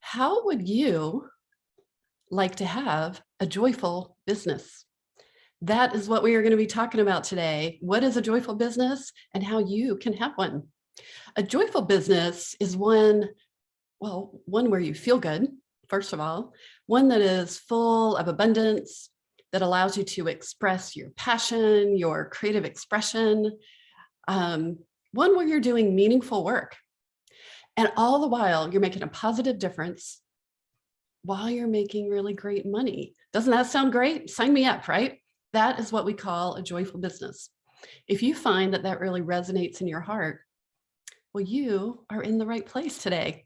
How would you like to have a joyful business? That is what we are going to be talking about today. What is a joyful business and how you can have one? A joyful business is one where you feel good, first of all, one that is full of abundance, that allows you to express your passion, your creative expression, um, one where you're doing meaningful work. And all the while, you're making a positive difference while you're making really great money. Doesn't that sound great? Sign me up, right? That is what we call a joyful business. If you find that that really resonates in your heart, well, you are in the right place today.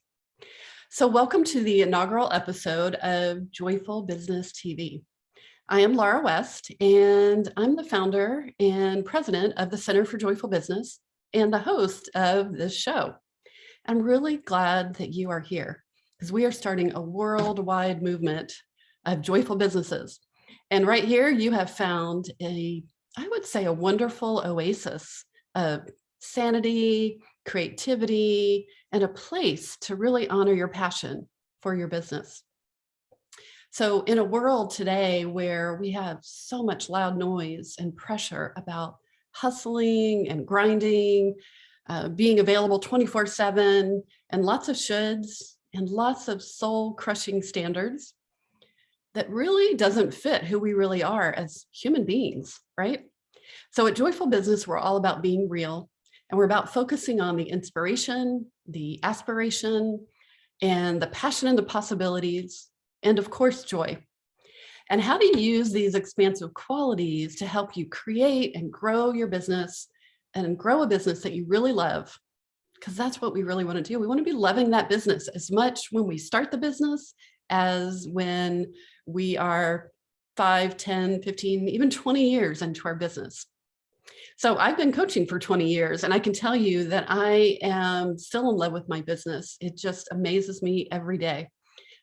So welcome to the inaugural episode of Joyful Business TV. I am Laura West, and I'm the founder and president of the Center for Joyful Business and the host of this show. I'm really glad that you are here because we are starting a worldwide movement of joyful businesses. And right here, you have found I would say, a wonderful oasis of sanity, creativity, and a place to really honor your passion for your business. So in a world today where we have so much loud noise and pressure about hustling and grinding, being available 24/7, and lots of shoulds and lots of soul-crushing standards that really doesn't fit who we really are as human beings, right? So at Joyful Business, we're all about being real, and we're about focusing on the inspiration, the aspiration, and the passion and the possibilities, and of course, joy. And how to use these expansive qualities to help you create and grow your business and grow a business that you really love, because that's what we really want to do. We want to be loving that business as much when we start the business as when we are 5, 10, 15, even 20 years into our business. So I've been coaching for 20 years, and I can tell you that I am still in love with my business. It just amazes me every day.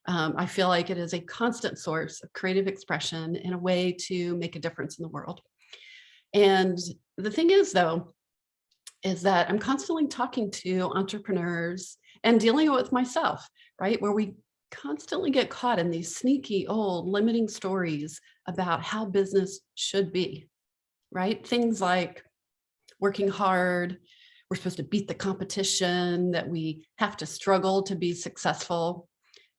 I feel like it is a constant source of creative expression and a way to make a difference in the world. And the thing is, though, is that I'm constantly talking to entrepreneurs and dealing with myself, right? Where we constantly get caught in these sneaky old limiting stories about how business should be, right? Things like working hard, we're supposed to beat the competition, that we have to struggle to be successful.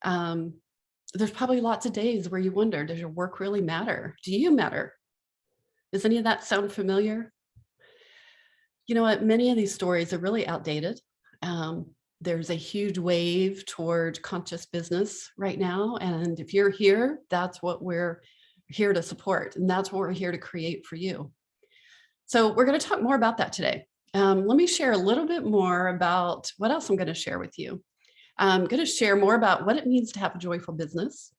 There's probably lots of days where you wonder, does your work really matter? Do you matter? Does any of that sound familiar? You know what? Many of these stories are really outdated. There's a huge wave toward conscious business right now. And if you're here, that's what we're here to support. And that's what we're here to create for you. So we're going to talk more about that today. Let me share a little bit more about what else I'm going to share with you. I'm going to share more about what it means to have a joyful business,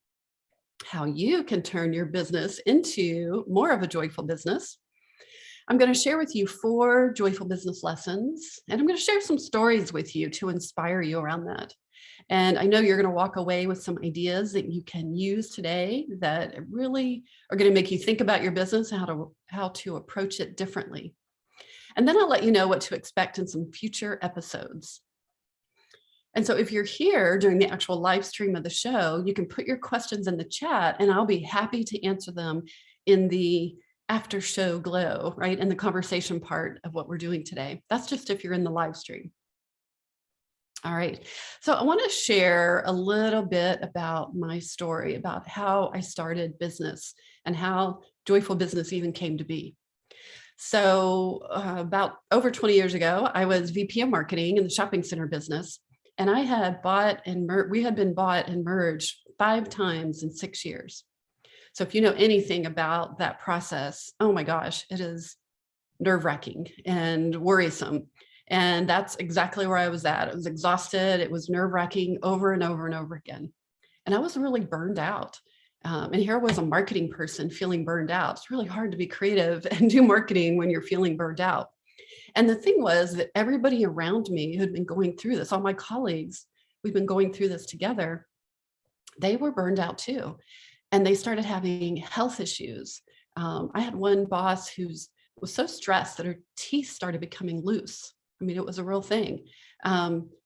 how you can turn your business into more of a joyful business. I'm going to share with you 4 joyful business lessons, and I'm going to share some stories with you to inspire you around that. And I know you're going to walk away with some ideas that you can use today that really are going to make you think about your business, how to approach it differently. And then I'll let you know what to expect in some future episodes. And so if you're here during the actual live stream of the show, you can put your questions in the chat and I'll be happy to answer them in the after show glow, right? In the conversation part of what we're doing today. That's just if you're in the live stream. All right. So I want to share a little bit about my story, about how I started business and how Joyful Business even came to be. So about over 20 years ago, I was VP of marketing in the shopping center business. And I had we had been bought and merged 5 times in 6 years. So if you know anything about that process, oh my gosh, it is nerve-wracking and worrisome. And that's exactly where I was at. I was exhausted. It was nerve-wracking over and over and over again. And I was really burned out. And here was a marketing person feeling burned out. It's really hard to be creative and do marketing when you're feeling burned out. And the thing was that everybody around me who'd been going through this, all my colleagues, we've been going through this together, they were burned out too. And they started having health issues. I had one boss who was so stressed that her teeth started becoming loose. I mean, it was a real thing.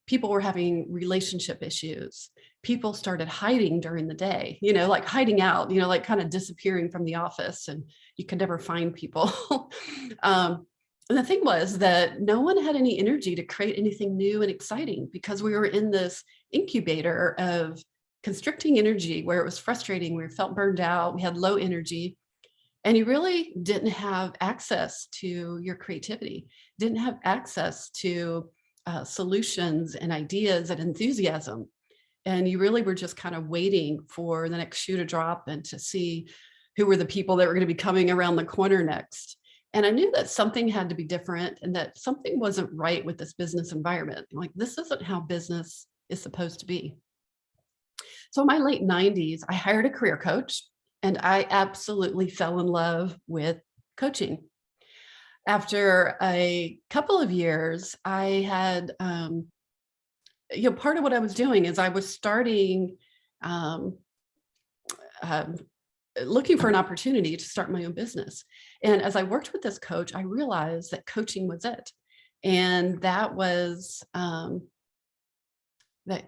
people were having relationship issues. People started hiding during the day, you know, like hiding out, you know, like kind of disappearing from the office, and you could never find people. And the thing was that no one had any energy to create anything new and exciting, because we were in this incubator of constricting energy where it was frustrating. We felt burned out. We had low energy, and you really didn't have access to your creativity, didn't have access to solutions and ideas and enthusiasm. And you really were just kind of waiting for the next shoe to drop and to see who were the people that were going to be coming around the corner next. And I knew that something had to be different and that something wasn't right with this business environment. Like, this isn't how business is supposed to be. So in my late 90s, I hired a career coach, and I absolutely fell in love with coaching. After a couple of years, I had, part of what I was doing is I was starting, um, um, looking for an opportunity to start my own business. And as I worked with this coach, I realized that coaching was it. And that was, that,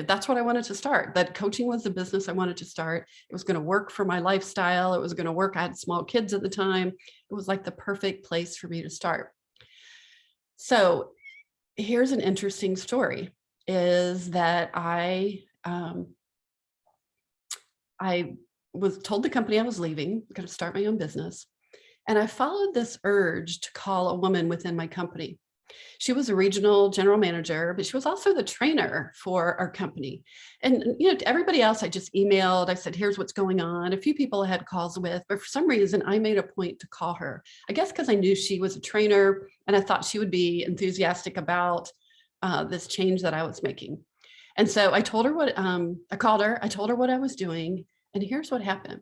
that's what I wanted to start. That coaching was the business I wanted to start. It was going to work for my lifestyle. It was going to work. I had small kids at the time. It was like the perfect place for me to start. So here's an interesting story, is that I was told the company I was leaving, going to start my own business. And I followed this urge to call a woman within my company. She was a regional general manager, but she was also the trainer for our company. And, to everybody else, I just emailed. I said, here's what's going on. A few people I had calls with, but for some reason, I made a point to call her. I guess because I knew she was a trainer, and I thought she would be enthusiastic about this change that I was making. And so I told her I called her. I told her what I was doing. And here's what happened.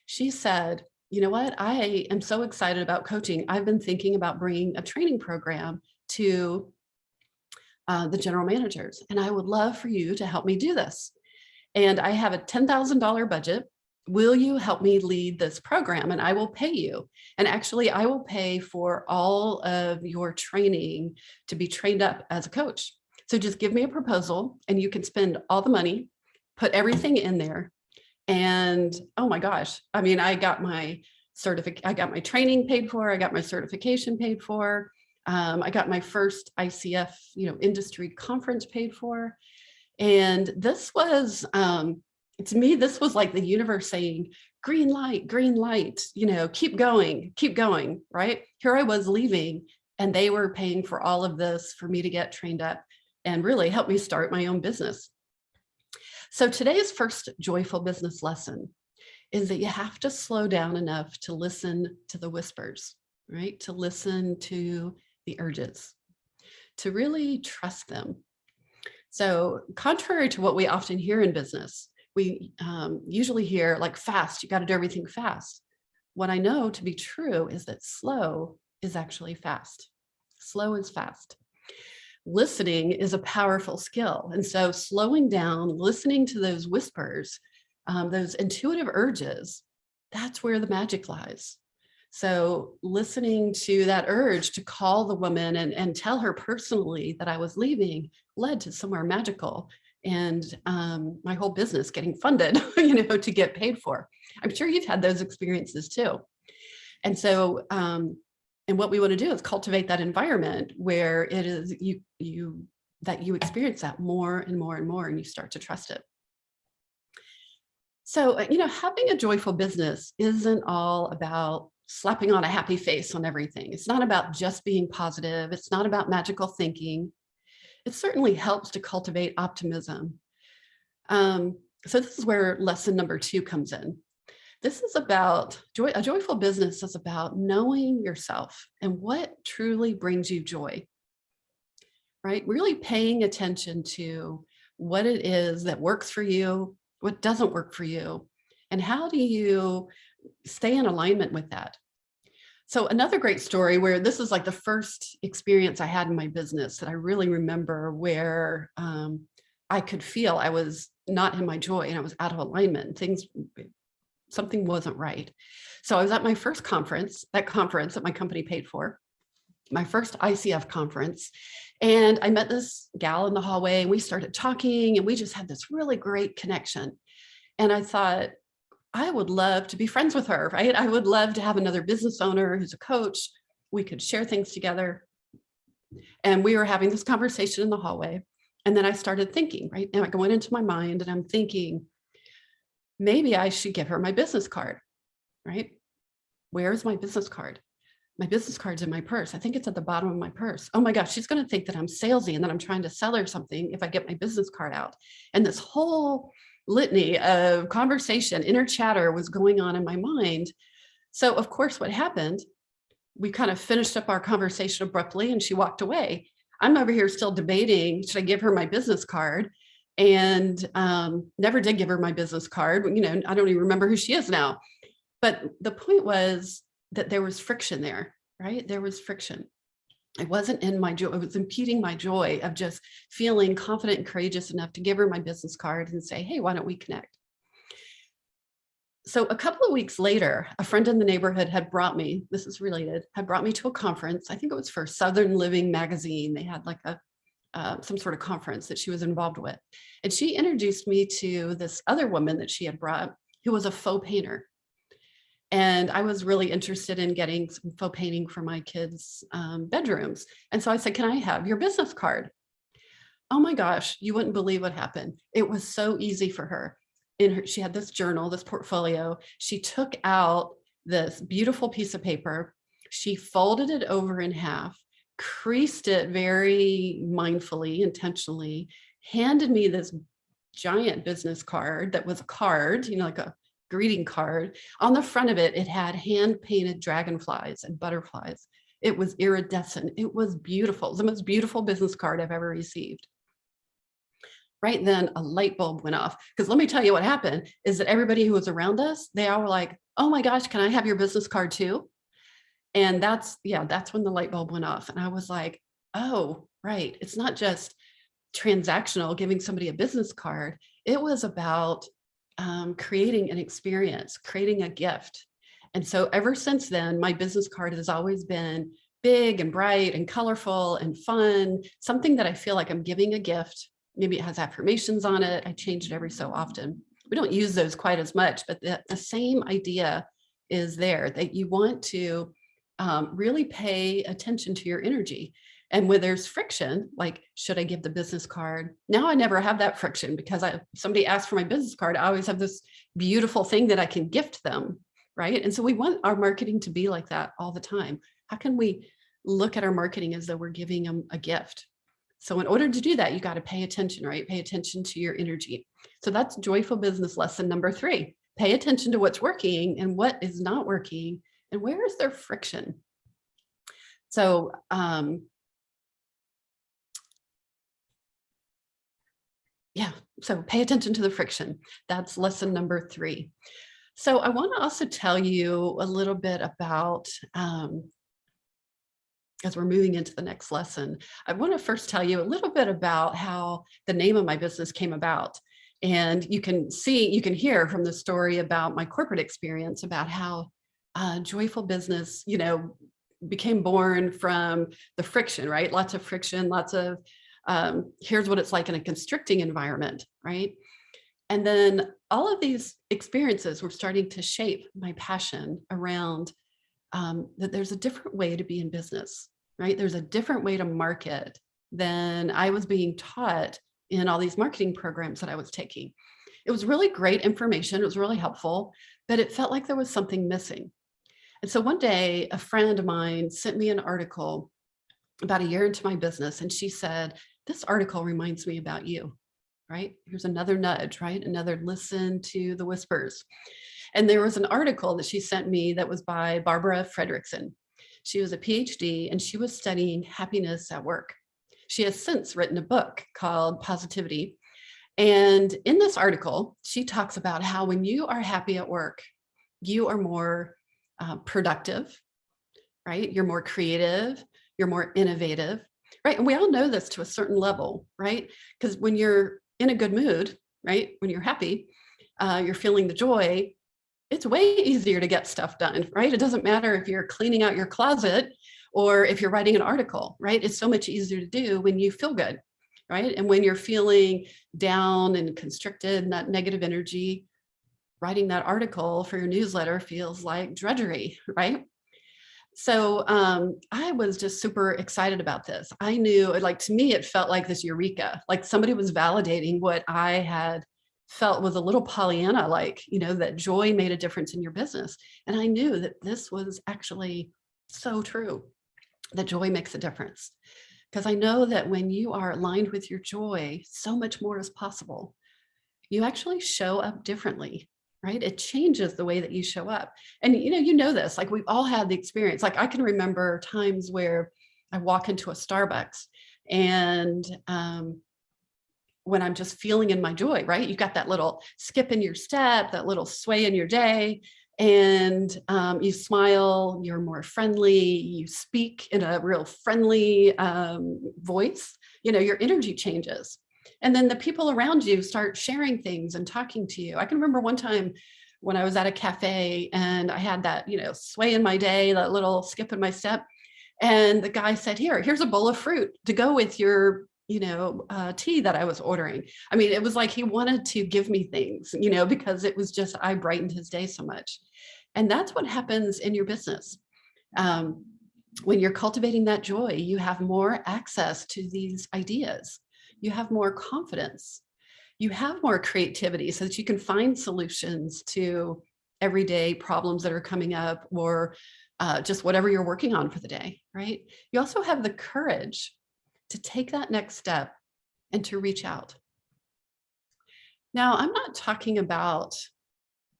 She said, you know what? I am so excited about coaching. I've been thinking about bringing a training program to the general managers, and I would love for you to help me do this. And I have a $10,000 budget. Will you help me lead this program? And I will pay you. And actually, I will pay for all of your training to be trained up as a coach. So just give me a proposal, and you can spend all the money, put everything in there. And oh my gosh, I mean, I got my training paid for. I got my certification paid for. I got my first ICF, industry conference paid for. And this was, to me, this was like the universe saying, green light, keep going, right? Here I was leaving, and they were paying for all of this for me to get trained up and really help me start my own business. So today's first joyful business lesson is that you have to slow down enough to listen to the whispers, right? To listen to the urges, to really trust them. So contrary to what we often hear in business, we usually hear like fast, you got to do everything fast. What I know to be true is that slow is actually fast. Slow is fast. Listening is a powerful skill. And so slowing down, listening to those whispers, those intuitive urges, that's where the magic lies. So listening to that urge to call the woman and tell her personally that I was leaving led to somewhere magical, and my whole business getting funded, to get paid for. I'm sure you've had those experiences too. And so, and what we want to do is cultivate that environment where it is that you experience that more and more and more, and you start to trust it. So, having a joyful business isn't all about slapping on a happy face on everything. It's not about just being positive. It's not about magical thinking. It certainly helps to cultivate optimism. So this is where lesson number 2 comes in. This is about a joyful business is about knowing yourself and what truly brings you joy, right? Really paying attention to what it is that works for you, what doesn't work for you, and how do you stay in alignment with that. So another great story where this is like the first experience I had in my business that I really remember, where I could feel I was not in my joy and I was out of alignment. Something wasn't right. So I was at my first conference, that conference that my company paid for, my first ICF conference. And I met this gal in the hallway and we started talking and we just had this really great connection. And I thought, I would love to be friends with her, right? I would love to have another business owner who's a coach. We could share things together. And we were having this conversation in the hallway. And then I started thinking, right? Now I went into my mind and I'm thinking, maybe I should give her my business card, right? Where's my business card? My business card's in my purse. I think it's at the bottom of my purse. Oh my gosh, she's going to think that I'm salesy and that I'm trying to sell her something if I get my business card out. And this whole litany of conversation, inner chatter was going on in my mind. So of course, what happened, we kind of finished up our conversation abruptly and she walked away. I'm over here still debating, should I give her my business card? And never did give her my business card. You know, I don't even remember who she is now. But the point was that there was friction there, right? There was friction. It wasn't in my joy. It was impeding my joy of just feeling confident and courageous enough to give her my business card and say, hey, why don't we connect? So a couple of weeks later, a friend in the neighborhood had brought me, this is related, had brought me to a conference. I think it was for Southern Living magazine. They had like some sort of conference that she was involved with. And she introduced me to this other woman that she had brought who was a faux painter. And I was really interested in getting some faux painting for my kids' bedrooms. And so I said, can I have your business card? Oh my gosh, you wouldn't believe what happened. It was so easy for her. She had this journal, this portfolio. She took out this beautiful piece of paper. She folded it over in half, creased it very mindfully, intentionally, handed me this giant business card that was a card, you know, like a greeting card. On the front of it, it had hand-painted dragonflies and butterflies. It was iridescent. It was beautiful. It was the most beautiful business card I've ever received. Right then, a light bulb went off. Because let me tell you what happened is that everybody who was around us, they all were like, oh my gosh, can I have your business card too? And that's when the light bulb went off. And I was like, oh, right. It's not just transactional, giving somebody a business card. It was about creating an experience, creating a gift. And so ever since then, my business card has always been big and bright and colorful and fun, something that I feel like I'm giving a gift. Maybe it has affirmations on it. I change it every so often. We don't use those quite as much, but the same idea is there, that you want to really pay attention to your energy. And when there's friction, like, should I give the business card? Now I never have that friction because somebody asks for my business card. I always have this beautiful thing that I can gift them, right? And so we want our marketing to be like that all the time. How can we look at our marketing as though we're giving them a gift? So in order to do that, you got to pay attention, right? Pay attention to your energy. So that's joyful business lesson number 3. Pay attention to what's working and what is not working, and where is there friction? So so pay attention to the friction. That's lesson number 3. So I want to also tell you a little bit about, as we're moving into the next lesson, I want to first tell you a little bit about how the name of my business came about. And you can hear from the story about my corporate experience about how joyful business, became born from the friction, right? Lots of friction, lots of, here's what it's like in a constricting environment, right? And then all of these experiences were starting to shape my passion around that there's a different way to be in business, right? There's a different way to market than I was being taught in all these marketing programs that I was taking. It was really great information. It was really helpful, but it felt like there was something missing. And so one day, a friend of mine sent me an article about a year into my business, and she said, this article reminds me about you, right? Here's another nudge, right? Another listen to the whispers. And there was an article that she sent me that was by Barbara Fredrickson. She was a PhD and she was studying happiness at work. She has since written a book called Positivity. And in this article, she talks about how when you are happy at work, you are more productive, right? You're more creative, you're more innovative, right? And we all know this to a certain level, right? Because when you're in a good mood, right? When you're happy, you're feeling the joy, it's way easier to get stuff done, right? It doesn't matter if you're cleaning out your closet Or if you're writing an article, right? It's so much easier to do when you feel good, right? And when you're feeling down and constricted and that negative energy, writing that article for your newsletter feels like drudgery, right? So I was just super excited about this. I knew, like, to me, it felt like this eureka, like somebody was validating what I had felt was a little Pollyanna, like, that joy made a difference in your business. And I knew that this was actually so true, that joy makes a difference. Because I know that when you are aligned with your joy, so much more is possible. You actually show up differently, right? It changes the way that you show up. And this, like, we've all had the experience. Like, I can remember times where I walk into a Starbucks and when I'm just feeling in my joy, right? You've got that little skip in your step, that little sway in your day, and you smile, you're more friendly, you speak in a real friendly voice, your energy changes. And then the people around you start sharing things and talking to you. I can remember one time when I was at a cafe and I had that, sway in my day, that little skip in my step. And the guy said, here's a bowl of fruit to go with your tea that I was ordering. I mean, it was like he wanted to give me things, because it was just, I brightened his day so much. And that's what happens in your business. When you're cultivating that joy, you have more access to these ideas. You have more confidence. You have more creativity so that you can find solutions to everyday problems that are coming up, or just whatever you're working on for the day, right? You also have the courage to take that next step and to reach out. Now, I'm not talking about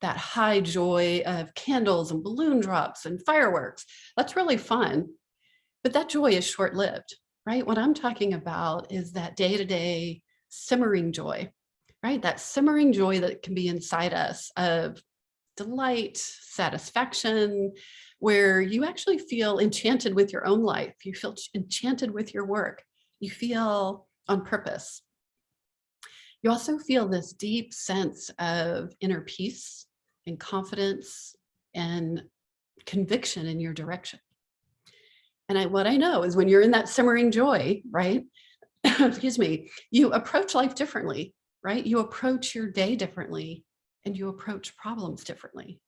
that high joy of candles and balloon drops and fireworks. That's really fun, but that joy is short-lived, right? What I'm talking about is that day-to-day simmering joy, right? That simmering joy that can be inside us of delight, satisfaction, where you actually feel enchanted with your own life. You feel enchanted with your work. You feel on purpose. You also feel this deep sense of inner peace and confidence and conviction in your direction. And what I know is when you're in that simmering joy, right? Excuse me, you approach life differently, right? You approach your day differently and you approach problems differently.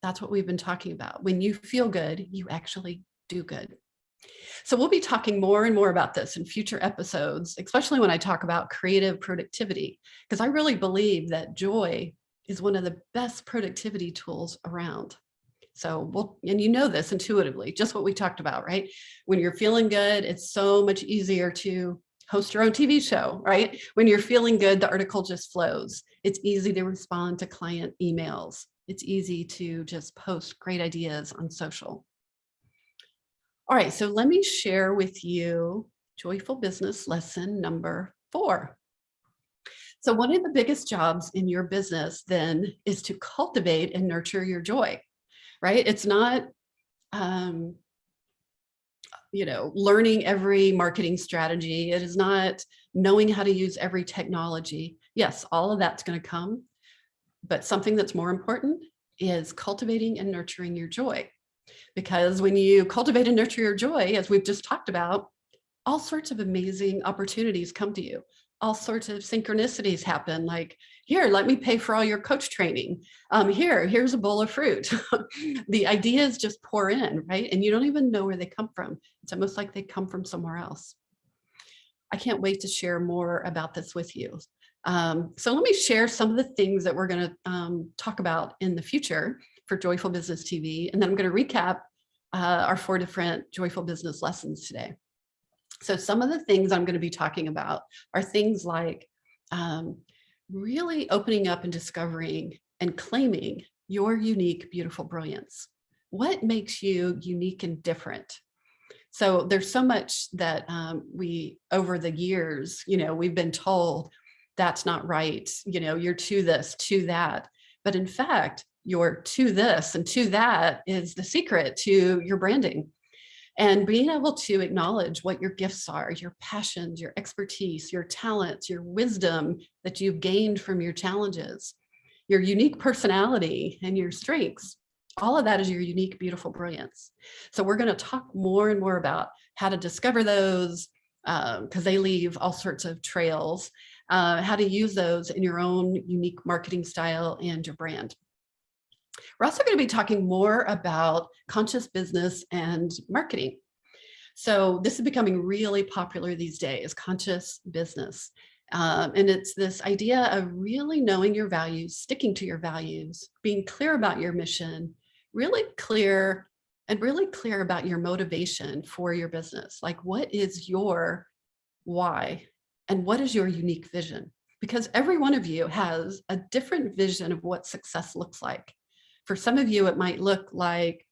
That's what we've been talking about. When you feel good, you actually do good. So we'll be talking more and more about this in future episodes, especially when I talk about creative productivity, because I really believe that joy is one of the best productivity tools around. So and this intuitively, just what we talked about, right? When you're feeling good, it's so much easier to host your own TV show, right? When you're feeling good, the article just flows. It's easy to respond to client emails. It's easy to just post great ideas on social. All right, so let me share with you Joyful Business lesson number 4. So one of the biggest jobs in your business then is to cultivate and nurture your joy, right? It's not, learning every marketing strategy. It is not knowing how to use every technology. Yes, all of that's going to come, but something that's more important is cultivating and nurturing your joy. Because when you cultivate and nurture your joy, as we've just talked about, all sorts of amazing opportunities come to you. All sorts of synchronicities happen, like, here, let me pay for all your coach training. Here's a bowl of fruit. The ideas just pour in, right? And you don't even know where they come from. It's almost like they come from somewhere else. I can't wait to share more about this with you. So let me share some of the things that we're going to talk about in the future for Joyful Business TV. And then I'm going to recap our 4 different Joyful Business lessons today. So some of the things I'm going to be talking about are things like really opening up and discovering and claiming your unique, beautiful brilliance. What makes you unique and different? So there's so much that over the years, we've been told that's not right. You're to this, to that. But in fact, your to this and to that is the secret to your branding. And being able to acknowledge what your gifts are, your passions, your expertise, your talents, your wisdom that you've gained from your challenges, your unique personality and your strengths. All of that is your unique, beautiful brilliance. So we're going to talk more and more about how to discover those, because they leave all sorts of trails, how to use those in your own unique marketing style and your brand. We're also going to be talking more about conscious business and marketing. So this is becoming really popular these days, conscious business. And it's this idea of really knowing your values, sticking to your values, being clear about your mission, really clear about your motivation for your business. Like, what is your why and what is your unique vision? Because every one of you has a different vision of what success looks like. For some of you, it might look like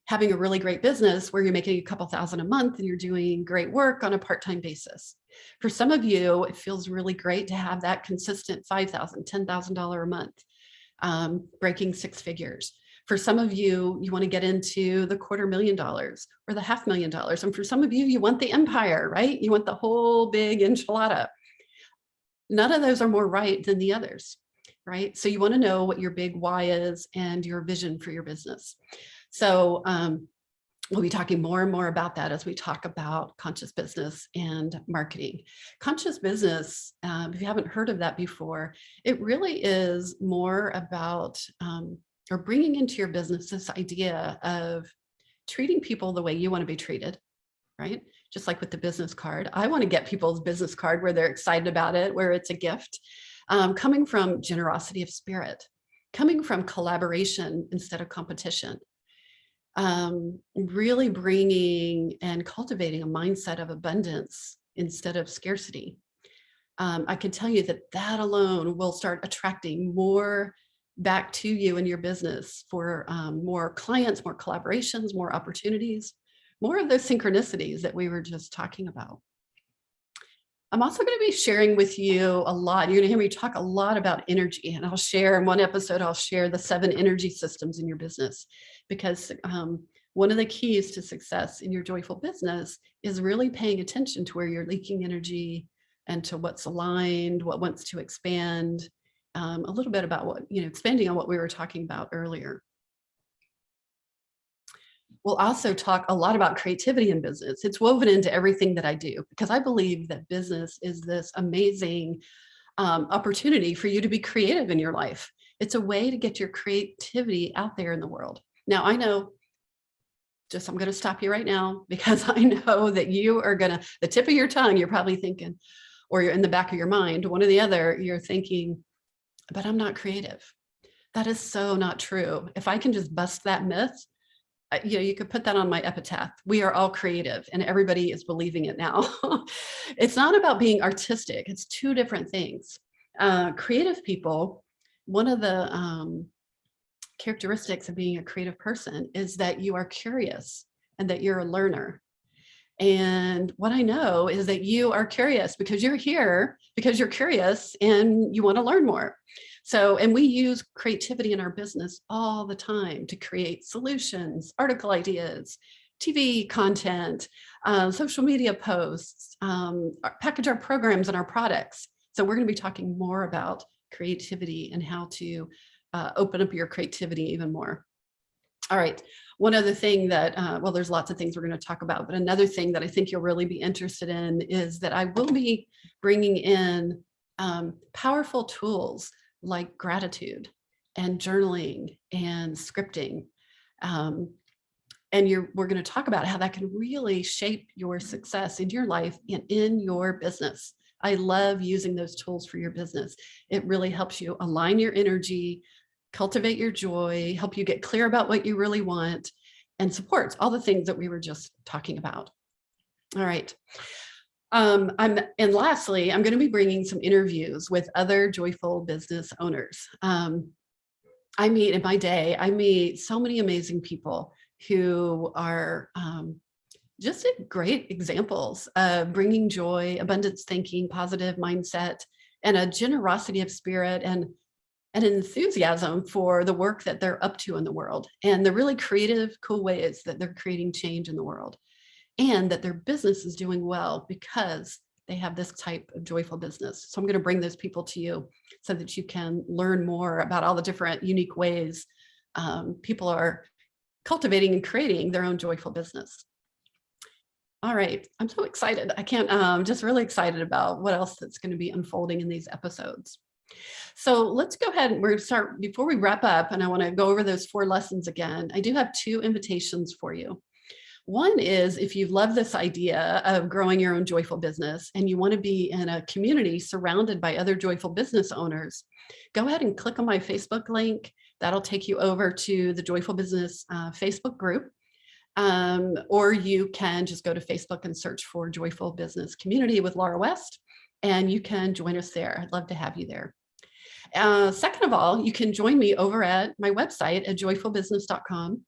having a really great business where you're making a couple thousand a month and you're doing great work on a part-time basis. For some of you, it feels really great to have that consistent $5,000, $10,000 a month, breaking six figures. For some of you, you want to get into the $250,000 or the $500,000. And for some of you, you want the empire, right? You want the whole big enchilada. None of those are more right than the others, right? So you want to know what your big why is and your vision for your business. So we'll be talking more and more about that as we talk about conscious business and marketing. Conscious business, if you haven't heard of that before, it really is more about or bringing into your business this idea of treating people the way you want to be treated, right? Just like with the business card. I want to get people's business card where they're excited about it, where it's a gift, coming from generosity of spirit, coming from collaboration instead of competition. Really bringing and cultivating a mindset of abundance instead of scarcity. I can tell you that that alone will start attracting more back to you and your business for more clients, more collaborations, more opportunities, more of those synchronicities that we were just talking about. I'm also going to be sharing with you a lot. You're going to hear me talk a lot about energy, and I'll share in one episode, I'll share the 7 energy systems in your business, because one of the keys to success in your joyful business is really paying attention to where you're leaking energy and to what's aligned, what wants to expand, a little bit about what, expanding on what we were talking about earlier. We'll also talk a lot about creativity in business. It's woven into everything that I do, because I believe that business is this amazing opportunity for you to be creative in your life. It's a way to get your creativity out there in the world. Now, I know, I'm going to stop you right now, because I know that you are going to, the tip of your tongue, you're probably thinking, or you're in the back of your mind, one or the other, you're thinking, but I'm not creative. That is so not true. If I can just bust that myth, you could put that on my epitaph. We are all creative, and everybody is believing it now. It's not about being artistic. It's two different things. Creative people, one of the characteristics of being a creative person is that you are curious and that you're a learner. And what I know is that you are curious because you're here because you're curious and you want to learn more. So, and we use creativity in our business all the time to create solutions, article ideas, TV content, social media posts, package our programs and our products. So we're going to be talking more about creativity and how to open up your creativity even more. All right. One other thing that, well, there's lots of things we're going to talk about, but another thing that I think you'll really be interested in is that I will be bringing in powerful tools like gratitude and journaling and scripting. And we're going to talk about how that can really shape your success in your life and in your business. I love using those tools for your business. It really helps you align your energy, cultivate your joy, help you get clear about what you really want, and supports all the things that we were just talking about. All right. And lastly, I'm going to be bringing some interviews with other joyful business owners. I meet in my day, I meet so many amazing people who are just great examples of bringing joy, abundance thinking, positive mindset, and a generosity of spirit and an enthusiasm for the work that they're up to in the world and the really creative, cool ways that they're creating change in the world, and that their business is doing well because they have this type of joyful business. So I'm going to bring those people to you so that you can learn more about all the different unique ways people are cultivating and creating their own joyful business. All right, I'm so excited. I can't, just really excited about what else that's going to be unfolding in these episodes. So let's go ahead and we're going to start before we wrap up. And I want to go over those 4 lessons again. I do have 2 invitations for you. One is if you love this idea of growing your own joyful business and you want to be in a community surrounded by other joyful business owners, go ahead and click on my Facebook link. That'll take you over to the Joyful Business Facebook group. Or you can just go to Facebook and search for Joyful Business Community with Laura West, and you can join us there. I'd love to have you there. Second of all, you can join me over at my website at joyfulbusiness.com.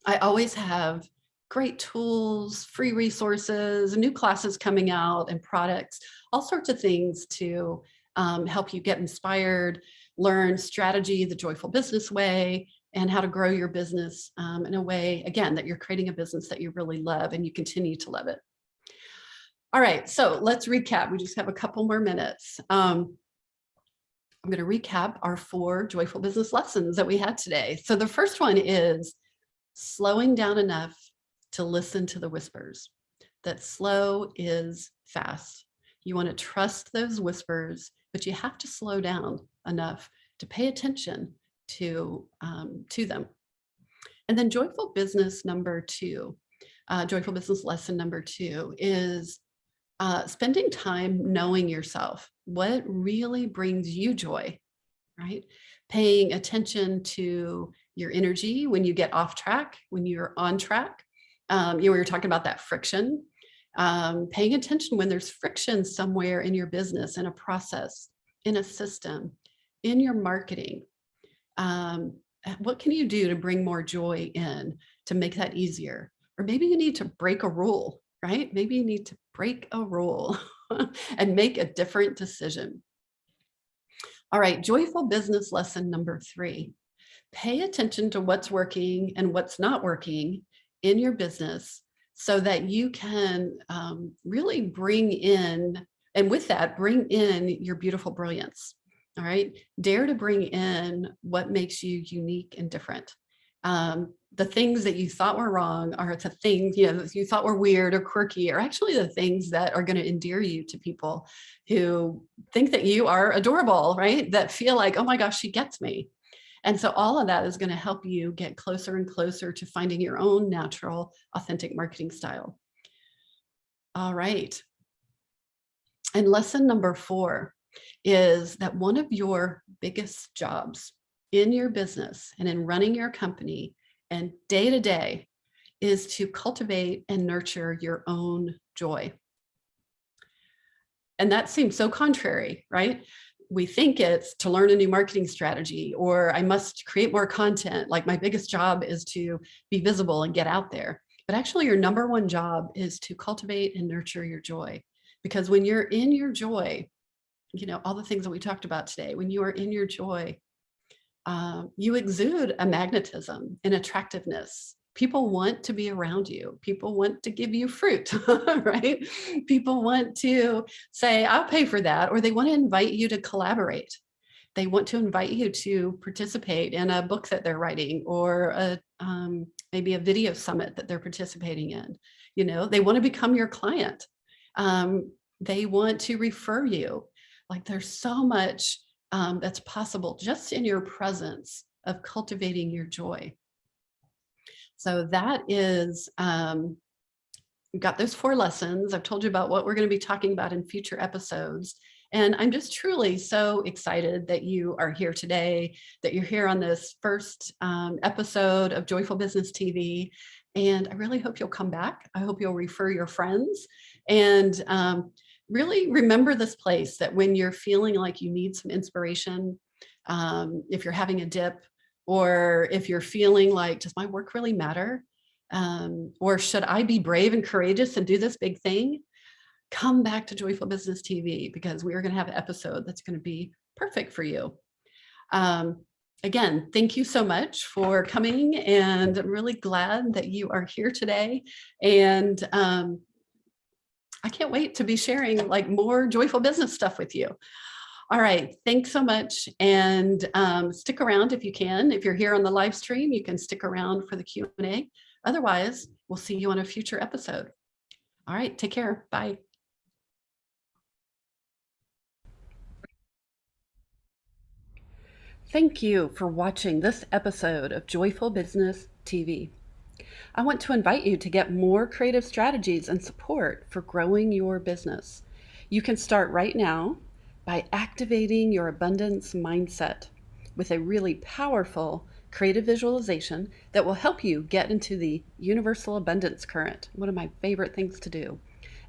I always have great tools, free resources, new classes coming out, and products, all sorts of things to help you get inspired, learn strategy, the joyful business way, and how to grow your business in a way, again, that you're creating a business that you really love and you continue to love it. All right, so let's recap. We just have a couple more minutes. I'm going to recap our 4 joyful business lessons that we had today. So the first one is slowing down enough to listen to the whispers. That slow is fast. You want to trust those whispers, but you have to slow down enough to pay attention to them. And then joyful business number 2, joyful business lesson number 2 is spending time knowing yourself. What really brings you joy, right? Paying attention to your energy when you get off track, when you're on track. We were talking about that friction. Paying attention when there's friction somewhere in your business, in a process, in a system, in your marketing. What can you do to bring more joy in, to make that easier? Or maybe you need to break a rule, right? Maybe you need to break a rule and make a different decision. All right, joyful business lesson number 3. Pay attention to what's working and what's not working in your business so that you can really bring in, and with that, bring in your beautiful brilliance. All right, dare to bring in what makes you unique and different. The things that you thought were wrong are the things you thought were weird or quirky are actually the things that are going to endear you to people who think that you are adorable, right? That feel like, oh my gosh, she gets me. And so all of that is going to help you get closer and closer to finding your own natural, authentic marketing style. All right. And lesson number 4 is that one of your biggest jobs in your business and in running your company and day to day is to cultivate and nurture your own joy. And that seems so contrary, right? We think it's to learn a new marketing strategy, or I must create more content. Like my biggest job is to be visible and get out there. But actually your number 1 job is to cultivate and nurture your joy. Because when you're in your joy, all the things that we talked about today, when you are in your joy, you exude a magnetism, an attractiveness. People want to be around you. People want to give you fruit, right? People want to say, I'll pay for that, or they want to invite you to collaborate. They want to invite you to participate in a book that they're writing, or maybe a video summit that they're participating in. They want to become your client. They want to refer you. Like there's so much that's possible just in your presence of cultivating your joy. So that is, we've got those 4 lessons. I've told you about what we're going to be talking about in future episodes. And I'm just truly so excited that you are here today, that you're here on this first episode of Joyful Business TV. And I really hope you'll come back. I hope you'll refer your friends, and really remember this place, that when you're feeling like you need some inspiration, if you're having a dip, or if you're feeling like, does my work really matter? Or should I be brave and courageous and do this big thing? Come back to Joyful Business TV, because we are going to have an episode that's going to be perfect for you. Again, thank you so much for coming, and I'm really glad that you are here today. And I can't wait to be sharing like more joyful business stuff with you. All right. Thanks so much. And stick around if you can. If you're here on the live stream, you can stick around for the Q&A. Otherwise, we'll see you on a future episode. All right. Take care. Bye. Thank you for watching this episode of Joyful Business TV. I want to invite you to get more creative strategies and support for growing your business. You can start right now by activating your abundance mindset with a really powerful creative visualization that will help you get into the universal abundance current, one of my favorite things to do.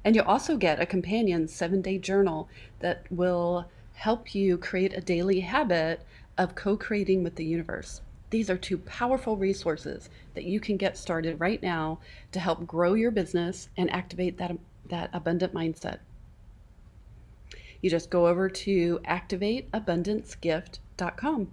And you'll also get a companion 7-day journal that will help you create a daily habit of co-creating with the universe. These are two powerful resources that you can get started right now to help grow your business and activate that abundant mindset. You just go over to activateabundancegift.com.